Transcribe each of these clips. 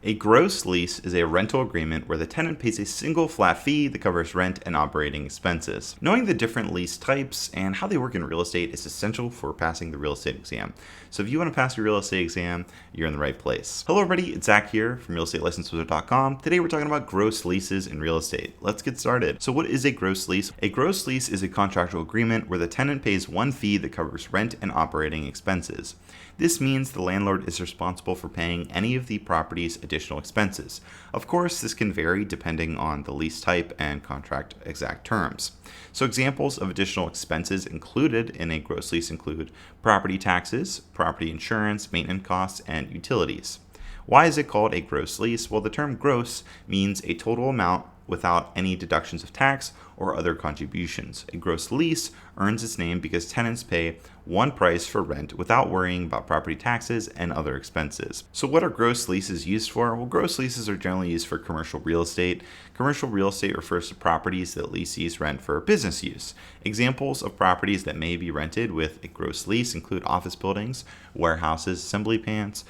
A gross lease is a rental agreement where the tenant pays a single flat fee that covers rent and operating expenses. Knowing the different lease types and how they work in real estate is essential for passing the real estate exam. So if you want to pass your real estate exam, you're in the right place. Hello everybody, it's Zach here from realestatelicensewizard.com. Today we're talking about gross leases in real estate. Let's get started. So what is a gross lease? A gross lease is a contractual agreement where the tenant pays one fee that covers rent and operating expenses. This means the landlord is responsible for paying any of the property's additional expenses. Of course, this can vary depending on the lease type and contract exact terms. So examples of additional expenses included in a gross lease include property taxes, property insurance, maintenance costs, and utilities. Why is it called a gross lease? Well, the term gross means a total amount without any deductions of tax or other contributions. A gross lease earns its name because tenants pay one price for rent without worrying about property taxes and other expenses. So what are gross leases used for? Well, gross leases are generally used for commercial real estate. Commercial real estate refers to properties that lessees rent for business use. Examples of properties that may be rented with a gross lease include office buildings, warehouses, assembly plants,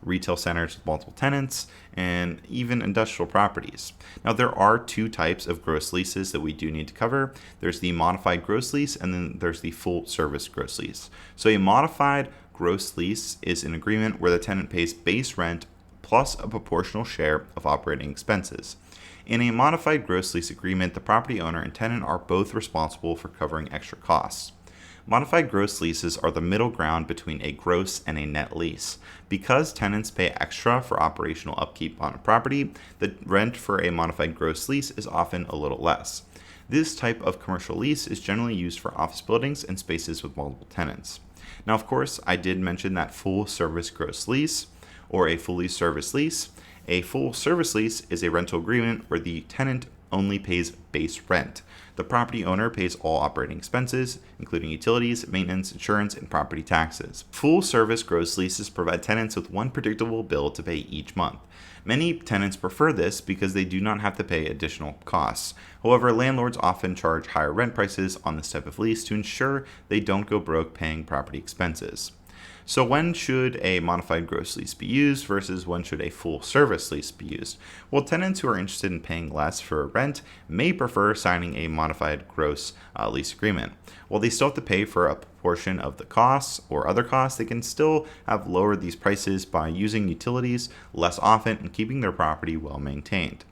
retail centers with multiple tenants, and even industrial properties. Now, there are two types of gross leases that we do need to cover. There's the modified gross lease, and then there's the full service gross lease. So a modified gross lease is an agreement where the tenant pays base rent plus a proportional share of operating expenses. In a modified gross lease agreement, the property owner and tenant are both responsible for covering extra costs. Modified gross leases are the middle ground between a gross and a net lease. Because tenants pay extra for operational upkeep on a property, the rent for a modified gross lease is often a little less. This type of commercial lease is generally used for office buildings and spaces with multiple tenants. Now, of course, I did mention that full service gross lease or a fully serviced lease. A full service lease is a rental agreement where the tenant only pays base rent. The property owner pays all operating expenses, including utilities, maintenance, insurance, and property taxes. Full service gross leases provide tenants with one predictable bill to pay each month. Many tenants prefer this because they do not have to pay additional costs. However, landlords often charge higher rent prices on this type of lease to ensure they don't go broke paying property expenses. So when should a modified gross lease be used versus when should a full service lease be used? Well, tenants who are interested in paying less for rent may prefer signing a modified gross lease agreement. While they still have to pay for a portion of the costs or other costs, they can still have lowered these prices by using utilities less often and keeping their property well maintained.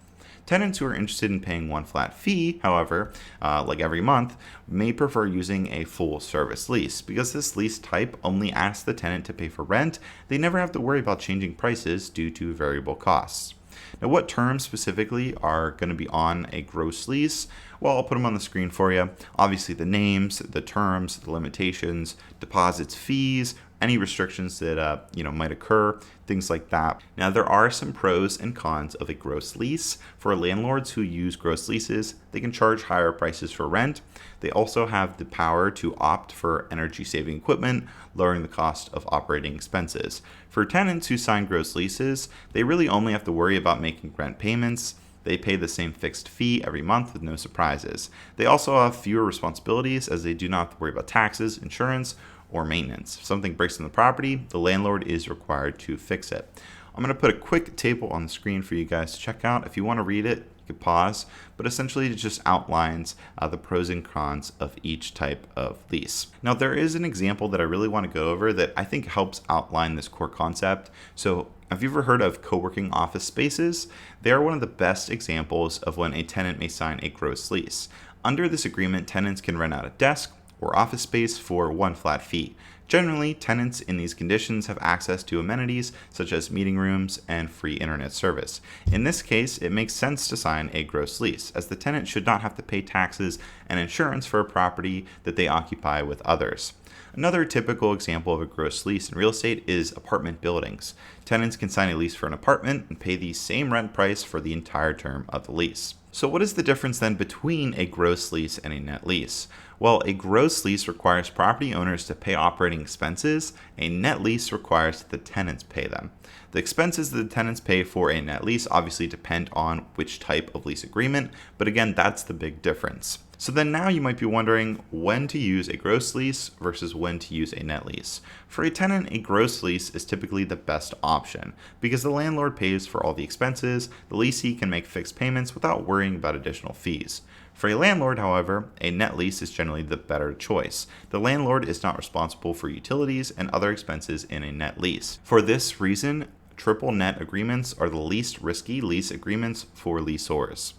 Tenants who are interested in paying one flat fee, however, like every month, may prefer using a full service lease. Because this lease type only asks the tenant to pay for rent, they never have to worry about changing prices due to variable costs. Now, what terms specifically are going to be on a gross lease? Well, I'll put them on the screen for you. Obviously, the names, the terms, the limitations, deposits, fees, any restrictions that might occur, things like that. Now, there are some pros and cons of a gross lease. For landlords who use gross leases, they can charge higher prices for rent. They also have the power to opt for energy-saving equipment, lowering the cost of operating expenses. For tenants who sign gross leases, they really only have to worry about making rent payments. They pay the same fixed fee every month with no surprises. They also have fewer responsibilities as they do not have to worry about taxes, insurance, or maintenance. If something breaks in the property, the landlord is required to fix it. I'm going to put a quick table on the screen for you guys to check out. If you want to read it, you can pause, but essentially it just outlines the pros and cons of each type of lease. Now, there is an example that I really want to go over that I think helps outline this core concept. So have you ever heard of co-working office spaces? They are one of the best examples of when a tenant may sign a gross lease. Under this agreement, tenants can rent out a desk or office space for one flat fee. Generally, tenants in these conditions have access to amenities such as meeting rooms and free internet service. In this case, it makes sense to sign a gross lease, as the tenant should not have to pay taxes and insurance for a property that they occupy with others. Another typical example of a gross lease in real estate is apartment buildings. Tenants can sign a lease for an apartment and pay the same rent price for the entire term of the lease. So what is the difference then between a gross lease and a net lease? Well, a gross lease requires property owners to pay operating expenses. A net lease requires that the tenants pay them. The expenses that the tenants pay for a net lease obviously depend on which type of lease agreement, but again, that's the big difference. So then now you might be wondering when to use a gross lease versus when to use a net lease. For a tenant, a gross lease is typically the best option because the landlord pays for all the expenses, the leasee can make fixed payments without worrying about additional fees. For a landlord, however, a net lease is generally the better choice. The landlord is not responsible for utilities and other expenses in a net lease. For this reason, triple net agreements are the least risky lease agreements for leasors.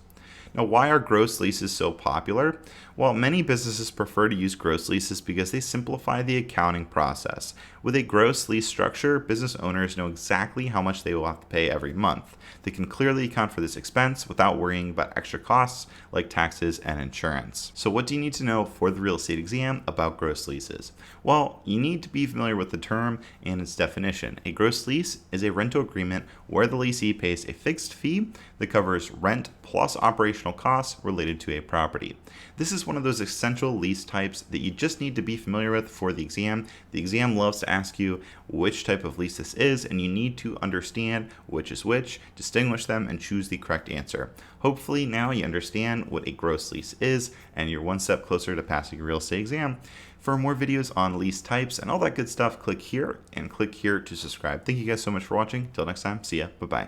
Now, why are gross leases so popular? Well, many businesses prefer to use gross leases because they simplify the accounting process. With a gross lease structure, business owners know exactly how much they will have to pay every month. They can clearly account for this expense without worrying about extra costs like taxes and insurance. So what do you need to know for the real estate exam about gross leases? Well, you need to be familiar with the term and its definition. A gross lease is a rental agreement where the leasee pays a fixed fee that covers rent plus operational costs related to a property. This is one of those essential lease types that you just need to be familiar with for the exam. The exam loves to ask you which type of lease this is, and you need to understand which is which, distinguish them, and choose the correct answer. Hopefully now you understand what a gross lease is, and you're one step closer to passing your real estate exam. For more videos on lease types and all that good stuff, click here and click here to subscribe. Thank you guys so much for watching. Till next time, see ya. Bye-bye.